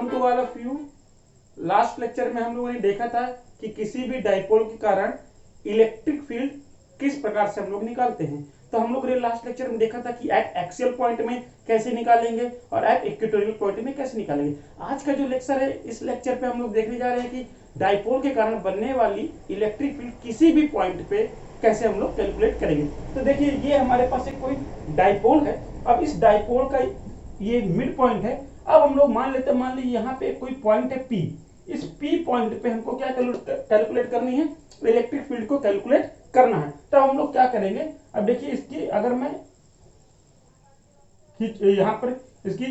Welcome to all of you. Last lecture में हम लोगों ने देखा था कि किसी भी डाइपोल के कारण इलेक्ट्रिक फील्ड किस प्रकार से हम लोग निकालते हैं। तो हम लोग ने लास्ट लेक्चर में देखा था कि एट एक्सियल पॉइंट में कैसे निकालेंगे और एट इक्वेटोरियल पॉइंट में कैसे निकालेंगे। आज का जो लेक्चर है, इस लेक्चर पे हम लोग देखने जा रहे हैं कि डाइपोल के कारण बनने वाली इलेक्ट्रिक फील्ड किसी भी पॉइंट पे कैसे हम लोग कैलकुलेट करेंगे। तो देखिए, ये हमारे पास एक कोई डाइपोल है। अब इस डाइपोल का ये मिड पॉइंट है। अब हम लोग मान लेते हैं, मान लीजिए यहाँ पे कोई पॉइंट है P। इस P पॉइंट पे हमको क्या कैलकुलेट करनी है, इलेक्ट्रिक फील्ड को कैलकुलेट करना है। तो हम लोग क्या करेंगे, अब देखिए इसकी अगर मैं यहाँ पर इसकी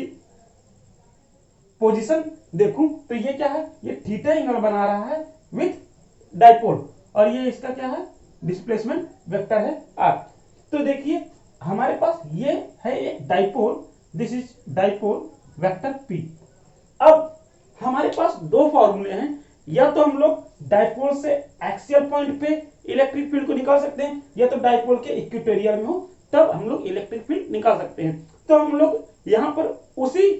पोजीशन देखूं तो ये क्या है, ये थीटा एंगल बना रहा है विथ डाइपोल, और ये इसका क्या है, डिस्प्लेसमेंट वेक्टर है r। तो देखिए हमारे पास ये है एक dipole, this is dipole vector P। अब हमारे पास दो फॉर्मूले हैं, या तो हम लोग डाइपोल से एक्सियल पॉइंट पे इलेक्ट्रिक फील्ड को निकाल सकते हैं, या तो डाइपोल के इक्वेटोरियल में हो तब हम लोग इलेक्ट्रिक फील्ड निकाल सकते हैं। तो हम लोग यहाँ पर उसी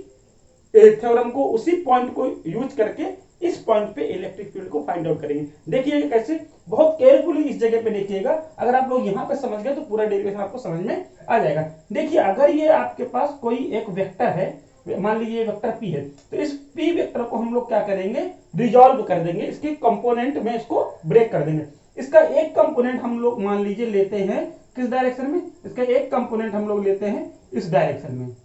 थ्योरम को, उसी पॉइंट को यूज करके इस पॉइंट पे इलेक्ट्रिक फील्ड को फाइंड आउट करेंगे। देखिए कैसे, बहुत केयरफुली इस जगह पे देखिएगा। अगर आप लोग यहाँ पे समझ गए तो पूरा डेरिवेशन आपको समझ में आ जाएगा। देखिए अगर ये आपके पास कोई एक वेक्टर है, मान लीजिए वेक्टर P है, तो इस P वेक्टर को हम लोग क्या करेंगे, रिजॉल्व कर देंगे, इसके कंपोनेंट में इसको ब्रेक कर देंगे। इसका एक कंपोनेंट हम लोग मान लीजिए लेते हैं किस डायरेक्शन में, इसका एक कंपोनेंट हम लोग लेते हैं इस डायरेक्शन में,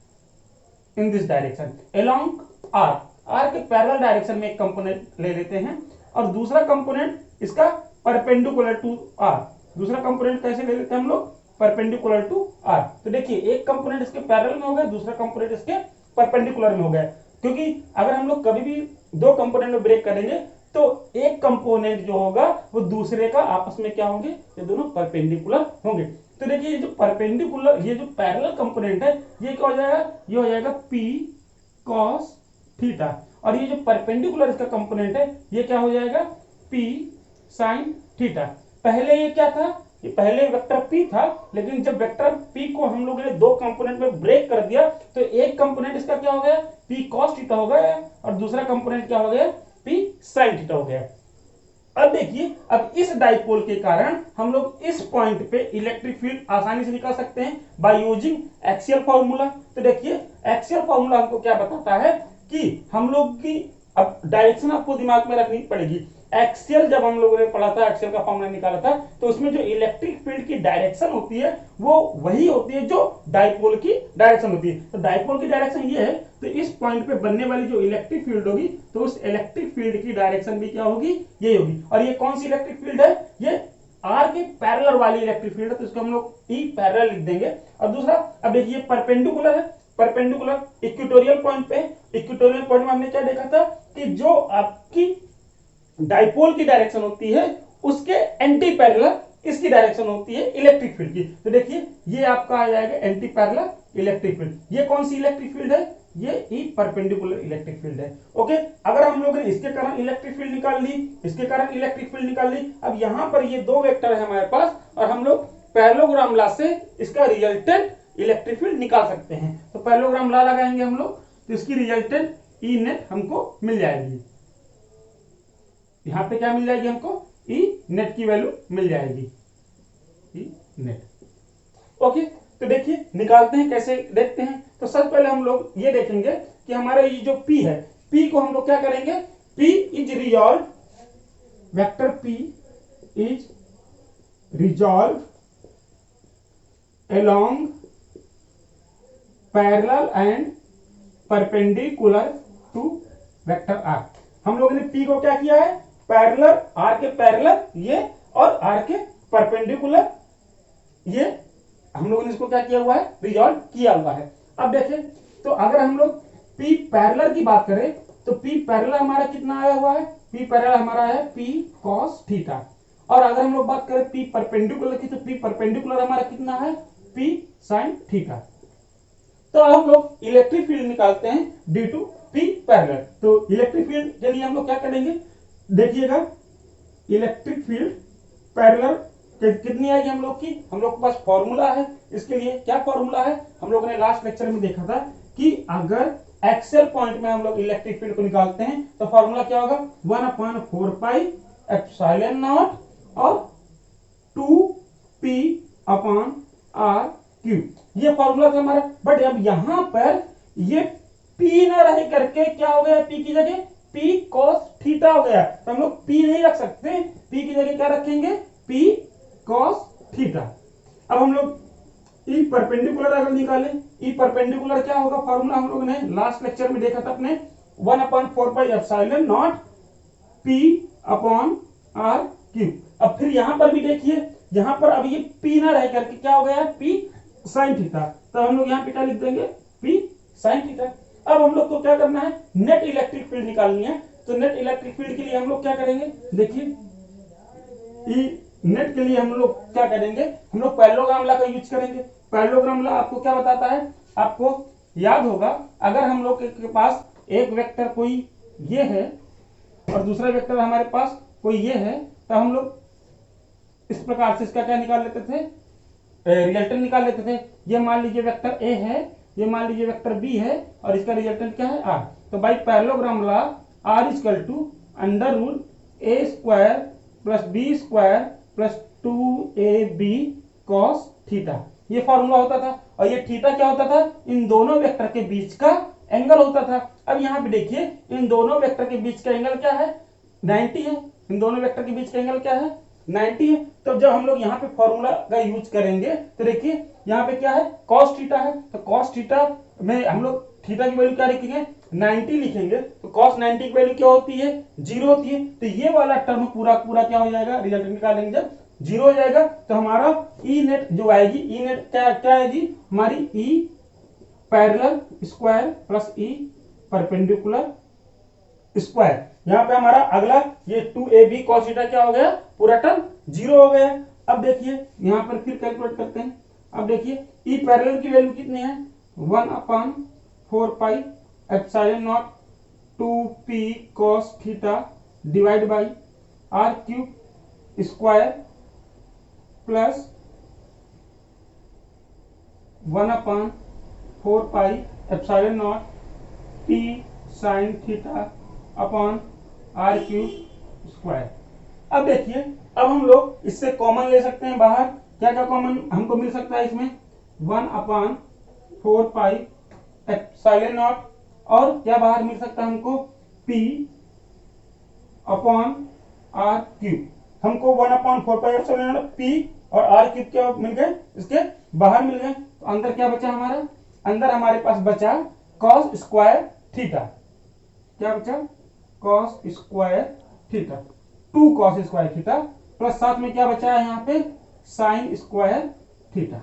in this direction along r के पैरेलल डायरेक्शन में एक कंपोनेंट ले लेते हैं, और दूसरा कंपोनेंट इसका परपेंडिकुलर टू r। दूसरा कंपोनेंट कैसे ले लेते हैं हम लोग, परपेंडिकुलर टू r। तो देखिए एक कंपोनेंट इसके पैरेलल में हो गया, दूसरा कंपोनेंट इसके परपेंडिकुलर में हो गया। क्योंकि अगर हम लोग कभी भी दो कंपोनेंट में ब्रेक करेंगे तो एक कंपोनेंट जो होगा वो दूसरे का आपस में क्या होंगे, ये दोनों परपेंडिकुलर होंगे। तो देखिए ये जो परपेंडिकुलर, ये जो पैरेलल कंपोनेंट है, ये क्या हो जाएगा, ये हो जाएगा P cos थीटा, और ये जो परपेंडिकुलर इसका कंपोनेंट है ये क्या हो जाएगा, P sin थीटा। पहले ये क्या था, ये पहले वेक्टर P था, लेकिन जब वेक्टर P को हम लोगों ने दो कंपोनेंट में ब्रेक कर दिया तो एक कंपोनेंट इसका क्या हो गया, P cos थीटा हो गया, और दूसरा कंपोनेंट क्या हो गया, P sin थीटा हो गया। अब देखिए, अब इस डाइपोल के कारण हम लोग इस पॉइंट पे इलेक्ट्रिक फील्ड आसानी से निकाल सकते हैं बाय यूजिंग एक्सियल फार्मूला। तो देखिए एक्सियल फार्मूला हमको क्या बताता है कि हम लोग की, अब डायरेक्शन आपको दिमाग में रखनी पड़ेगी। एक्सियल जब हम लोगों ने पढ़ा था, एक्सियल का फॉर्मूला निकाला था, तो उसमें जो इलेक्ट्रिक फील्ड की डायरेक्शन होती है वो वही होती है जो डाइपोल की डायरेक्शन होती है। तो डाइपोल की डायरेक्शन ये है, तो इस पॉइंट पे बनने वाली जो इलेक्ट्रिक फील्ड होगी, तो उस इलेक्ट्रिक फील्ड की डायरेक्शन भी क्या होगी, ये होगी। और ये कौन सी इलेक्ट्रिक फील्ड है, ये आर के पैरेलल वाली इलेक्ट्रिक फील्ड है, तो इसको हम लोग ई पैरेलल लिख देंगे। और दूसरा, अब देखिए परपेंडिकुलर है, परपेंडिकुलर इक्वेटोरियल पॉइंट पे, इक्वेटोरियल पॉइंट में हमने क्या देखा था कि जो आपकी डाइपोल की डायरेक्शन होती है उसके एंटी पैरेलल इसकी डायरेक्शन होती है इलेक्ट्रिक फील्ड की। तो देखिए ये आपका आ जाएगा एंटी पैरेलल इलेक्ट्रिक फील्ड। ये कौन सी इलेक्ट्रिक फील्ड है, ये ई परपेंडिकुलर इलेक्ट्रिक फील्ड है। ओके, अगर हम लोग ने इसके कारण इलेक्ट्रिक फील्ड निकाल ली, इसके कारण इलेक्ट्रिक फील्ड निकाल ली, अब यहां पर ये दो वेक्टर है हमारे पास, और हम लोग पैरेललोग्राम लॉ से इसका रिजल्टेंट इलेक्ट्रिक फील्ड निकाल सकते हैं। तो पैरेललोग्राम लॉ लगाएंगे हम लोग, तो इसकी रिजल्टेंट ई नेट हमको मिल जाएगी। यहां पे क्या मिल जाएगी हमको, ई नेट की वैल्यू मिल जाएगी, ई नेट। ओके, तो देखिए निकालते हैं, कैसे देखते हैं। तो सबसे पहले हम लोग ये देखेंगे कि हमारा ये जो P है, P को हम लोग क्या करेंगे, P is resolve, vector P is resolve along parallel and perpendicular to vector R। हम लोगों ने P को क्या किया है, पैरेलल, R के पैरेलल ये, और R के परपेंडिकुलर ये, हम लोगों ने इसको क्या किया हुआ है, रिजॉल्व किया हुआ है। अब देखें, तो अगर हम लोग P पैरेलल की बात करें तो P पैरेलल हमारा कितना आया हुआ है, P पैरेलल हमारा है P cos थीटा। और अगर हम लोग बात करें P परपेंडिकुलर की, तो P परपेंडिकुलर हमारा कितना है, P sin थीटा। तो अब हम लोग इलेक्ट्रिक फील्ड निकालते हैं ड्यू टू P पैरेलल। तो इलेक्ट्रिक फील्ड के लिए हम लोग क्या करेंगे, देखिएगा इलेक्ट्रिक फील्ड पैरेलल कितनी आएगी हम लोग की, हम लोग के पास फॉर्मूला है इसके लिए। क्या फॉर्मूला है, हम लोगों ने लास्ट लेक्चर में देखा था कि अगर एक्सेल पॉइंट में हम लोग इलेक्ट्रिक फील्ड को निकालते हैं तो फॉर्मूला क्या होगा 1/4 पाई एप्सिलॉन नॉट और 2p अपॉन आर क्यूब। ये फॉर्मूला था हमारा। बट अब यहां पर ये p ना रह करके क्या हो गया, p की जगह p cos थीटा हो गया। तो हम लोग p नहीं रख सकते, p की जगह क्या रखेंगे, p cos थीटा। अब हम लोग ई परपेंडिकुलर अगर निकालें, ई परपेंडिकुलर क्या होगा, फॉर्मूला हम लोग ने लास्ट लेक्चर में देखा था अपने 1/4 pi epsilon naught p upon R cube. अब फिर यहां पर भी देखिए, यहां पर अब ये p ना रह करके क्या हो गया, p sin थीटा। तो हम लोग यहां पे क्या लिख देंगे, p sin थीटा। अब हम लोग को क्या करना है, नेट इलेक्ट्रिक फील्ड निकालनी है। तो नेट इलेक्ट्रिक फील्ड के लिए हम लोग क्या करेंगे, देखिए ई नेट के लिए हम लोग क्या करेंगे, हम लोग पैरेललोग्राम लॉ का यूज करेंगे। पैरेललोग्राम लॉ आपको क्या बताता है, आपको याद होगा, अगर हम लोग के पास एक वेक्टर कोई ये है और दूसरा वेक्टर हमारे पास कोई ये है, तो हम लोग इस प्रकार से इसका क्या निकाल लेते थे, रिजल्टेंट निकाल लेते थे। ये मान लीजिए वेक्टर ए है, ये मान लीजिए वेक्टर बी है और इसका रिजल्टेंट क्या है, आर। तो by parallelogram law R equal to under root A square plus B square plus 2ab cos theta, ये फॉर्मूला होता था। और ये थीटा क्या होता था, इन दोनों वेक्टर के बीच का एंगल होता था। अब यहां पे देखिए, इन दोनों वेक्टर के बीच का एंगल क्या है, 90 है। इन दोनों वेक्टर के बीच का एंगल क्या है, 90 है। तो जब हम लोग यहाँ पे फॉर्मूला का यूज करेंगे तो देखिए यहाँ पे क्या है, cos थीटा है। तो cos थीटा में हम लोग थीटा की वैल्यू क्या लिखेंगे, 90 लिखेंगे। तो cos 90 की वैल्यू क्या होती है, 0 होती है। तो ये वाला टर्म पूरा पूरा क्या हो जाएगा, रिजल्ट निकालेंगे जब 0 हो जाएगा तो हमारा ई नेट जो आएगी, ई नेट क्या आएगी हमारी, E parallel square plus E perpendicular square. यहां पे हमारा अगला ये 2ab cos थीटा क्या हो गया, पूरा टर्म 0 हो गया। अब देखिए यहां पर फिर कैलकुलेट करते हैं। अब देखिए ई पैरेलल की वैल्यू कितनी है, 1/4 pi epsilon naught 2p cos theta divide by R cube square plus 1/4 pi epsilon naught p sin theta upon R cube square. अब देखिए, अब हम लोग इससे कॉमन ले सकते हैं बाहर। क्या क्या कॉमन हमको मिल सकता है इसमें, 1/4 पाई एप्सिलॉन नॉट और क्या बाहर मिल सकता है हमको, p अपॉन आर क्यूब। हमको 1/4 पाई एप्सिलॉन नॉट p और आर क्यूब क्या मिल गए, इसके बाहर मिल गए। तो अंदर क्या बचा हमारा, अंदर हमारे पास बचा cos स्क्वायर थीटा। क्या बचा, cos square theta, 2 cos square theta plus साथ में क्या बचा है यहाँ पे, sin स्क्वायर थीटा।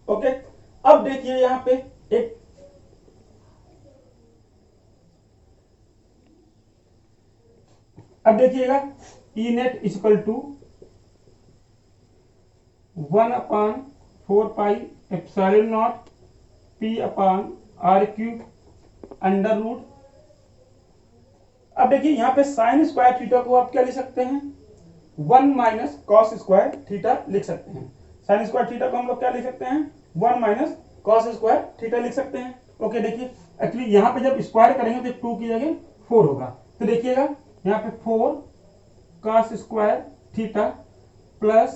ओके, अब देखिए यहाँ पे एक अब देखिएगा E net equal to 1/4 pi epsilon naught p upon R cube under root. अब देखिए यहाँ पे साइन स्क्वायर थीटा को आप क्या लिख सकते हैं, 1 माइनस कॉस स्क्वायर थीटा लिख सकते हैं। साइन स्क्वायर थीटा को हम लोग क्या लिख सकते हैं, 1 माइनस कॉस स्क्वायर थीटा लिख सकते हैं। ओके, देखिए एक्चुअली यहाँ पे जब स्क्वायर करेंगे तो 2 की जगह 4 होगा। तो देखिएगा यहाँ पे 4 cos square theta plus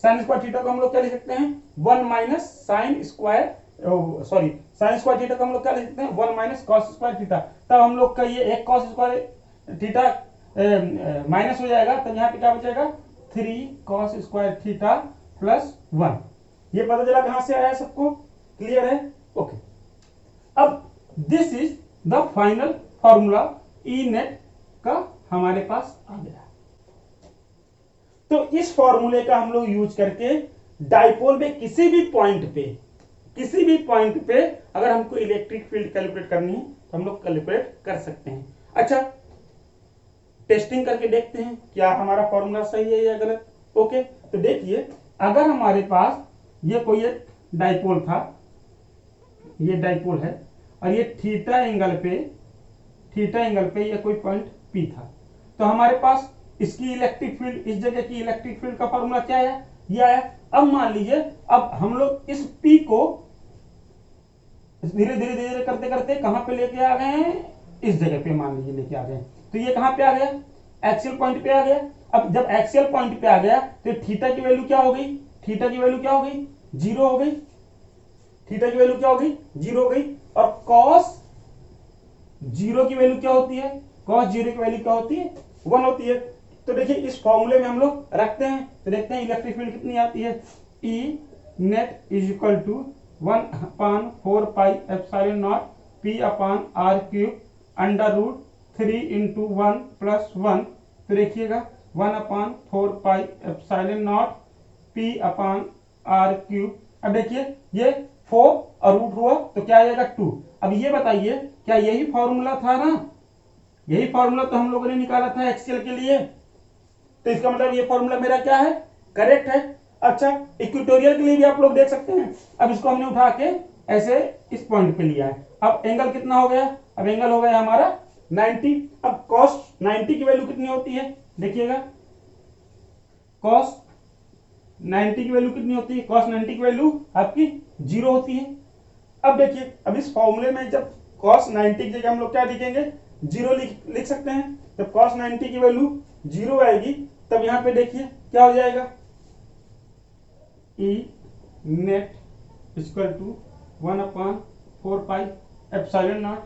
sine square theta को हम लोग क्या लिख सकते हैं, 1 minus sine square sorry sine square theta को हम लोग क्या लिख सकते हैं, 1 माइनस कॉस स्क्वायर थीटा। तब हम लोग का ये एक कॉस स्क्वायर थीटा माइनस हो जाएगा, तब यहाँ पे क्या बचेगा, 3 कॉस स्क्वायर थीटा प्लस 1। ये पता चला कहां से आया, सबको क्लियर है। ओके, अब this is the final formula E net का हमारे पास आ गया। तो इस फॉर्मूले का हम लोग यूज करके डाइपोल में किसी भी पॉइंट पे अगर हमको इलेक्ट्रिक फील्ड कैलकुलेट करनी है तो हम लोग कैलकुलेट कर सकते हैं। अच्छा, टेस्टिंग करके देखते हैं क्या हमारा फॉर्मूला सही है या गलत। ओके, तो देखिए अगर हमारे पास ये कोई एक डाइपोल था, ये डाइपोल है और ये थीटा एंगल पे ये कोई पॉइंट P था, तो हमारे पास इसकी इलेक्ट्रिक फील्ड, इस जगह की इलेक्ट्रिक फील्ड का फॉर्मूला क्या है, ये आया। अब मान लीजिए अब हम लोग इस P को धीरे धीरे धीरे करते करते कहां पे लेके आ गए हैं, इस जगह पे मान लीजिए लेके आ गए। तो ये कहां पे आ गया, एक्सियल पॉइंट पे आ गया। अब जब एक्सियल पॉइंट पे आ गया तो थीटा की वैल्यू क्या हो गई, थीटा की वैल्यू क्या हो गई, 0 हो गई। थीटा की वैल्यू क्या हो गई, 0 हो गई। और कॉस 0 की वैल्यू क्या होती है, कॉस 0 की वैल्यू क्या होती है, 1 होती है। तो देखिए इस फॉर्मूले में हम लोग रखते हैं तो देखते हैं इलेक्ट्रिक फील्ड कितनी आती है, E net is equal to 1/4 pi epsilon naught P upon R cube under root 3 into 1 plus 1। तो देखिएगा 1/4 pi epsilon naught P upon R cube. अब देखिए ये 4 और रूट हुआ तो क्या आ जाएगा 2। अब ये बताइए क्या यही फॉर्मूला था ना, यही फॉर्मूला तो हम लोगों ने निकाला था एक्सेल के लिए। तो इसका मतलब ये फॉर्मूला मेरा क्या है, करेक्ट है। अच्छा इक्वेटोरियल के लिए भी आप लोग देख सकते हैं। अब इसको हमने उठा के ऐसे इस पॉइंट पे लिया है। अब एंगल कितना हो गया, अब एंगल हो गया हमारा 90। अब cos 90 की वैल्यू कितनी होती है, देखिएगा cos 90 की वैल्यू कितनी होती है, cos 90 की वैल्यू आपकी 0 होती है। अब देखिए अब इस फॉर्मूले में जब cos 90 की जगह हम लोग क्या लिखेंगे, 0 लिख सकते हैं। जब cos 90 की वैल्यू 0 आएगी तब यहां पे देखिए क्या हो जाएगा, E net equal to 1/4 pi epsilon naught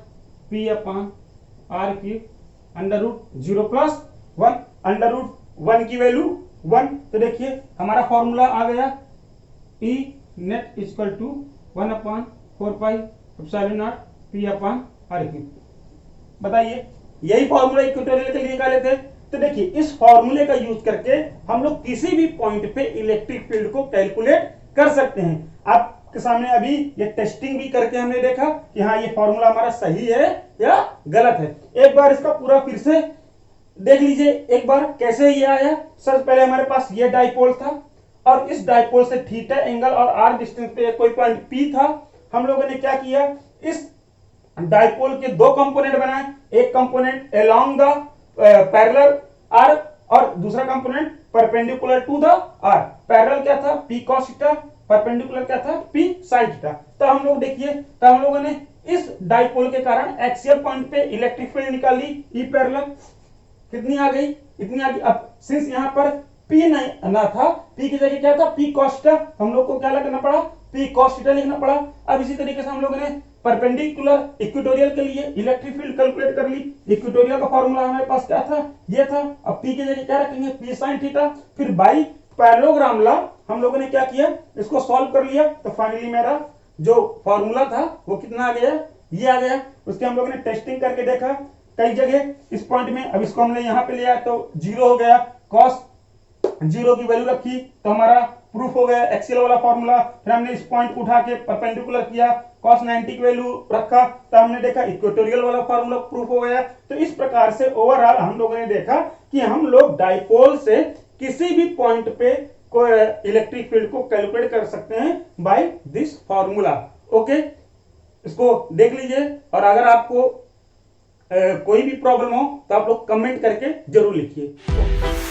P upon R cube under root 0 plus 1, under root 1 की वैल्यू 1। तो देखिए हमारा फॉर्मूला आ गया, E net equal to 1/4 pi epsilon naught P upon R cube. बताइए यही फॉर्मूला इक्वेटोरियल के लिए निकाले थे। तो देखिए इस फॉर्मूले का यूज करके हम लोग किसी भी पॉइंट पे इलेक्ट्रिक फील्ड को कैलकुलेट कर सकते हैं। आपके सामने अभी ये टेस्टिंग भी करके हमने देखा कि हाँ ये फॉर्मूला हमारा सही है या गलत है। एक बार इसका पूरा फिर से देख लीजिए एक बार कैसे ये आया। सबसे पहले हमारे पास ये डाइपोल था और इस डाइपोल से थीटा एंगल और आर डिस्टेंस पे कोई पॉइंट पी था। हम लोगों ने क्या किया, इस डाइपोल के दो कंपोनेंट बनाए, एक component along the parallel R और दूसरा component perpendicular to the R. Parallel क्या था, पी कॉस थीटा, परपेंडिकुलर क्या था, पी साइन थीटा। तो हम लोग देखिए तो हम लोगों ने इस डाइपोल के कारण एक्सियल पॉइंट पे इलेक्ट्रिक फील्ड निकाली, ई पैरेलल कितनी आ गई, इतनी आ गई। अब सिंस यहां पर P नहीं ना था, P की जगह क्या था, P cos थीटा, हम लोग को क्या लिखना पड़ा, P cos थीटा लिखना पड़ा। अब इसी तरीके से हम लोगों ने परपेंडिकुलर इक्वेटोरियल के लिए इलेक्ट्रिक फील्ड कैलकुलेट कर ली। इक्वेटोरियल का फॉर्मूला हमारे पास क्या था, ये था। अब P की जगह क्या रखेंगे, P sin थीटा। फिर बाई पैरेललोग्राम ला हम लोगों ने क्या किया, इसको सॉल्व कर लिया। तो फाइनली मेरा जो फॉर्मूला था वो कितना आ गया, ये आ गया। उसके हम लोगों ने टेस्टिंग करके देखा कई जगह इस पॉइंट में। अब इसको हमने यहां पे लिया तो 0 हो गया, cos 0 की वैल्यू रखी तो हमारा प्रूफ हो गया एक्सियल वाला फॉर्मूला। फिर हमने इस पॉइंट को उठा के परपेंडिकुलर किया, cos 90 की वैल्यू रखा तो हमने देखा इक्वेटोरियल वाला फॉर्मूला प्रूफ हो गया। तो इस प्रकार से ओवरऑल हम लोगों ने देखा कि हम लोग डाइपोल से किसी भी पॉइंट पे कोई इलेक्ट्रिक फील्ड को कैलकुलेट कर सकते हैं बाय दिस फॉर्मूला। ओके, इसको देख लीजिए और अगर आपको कोई भी प्रॉब्लम हो तो आप लोग कमेंट करके जरूर लिखिए।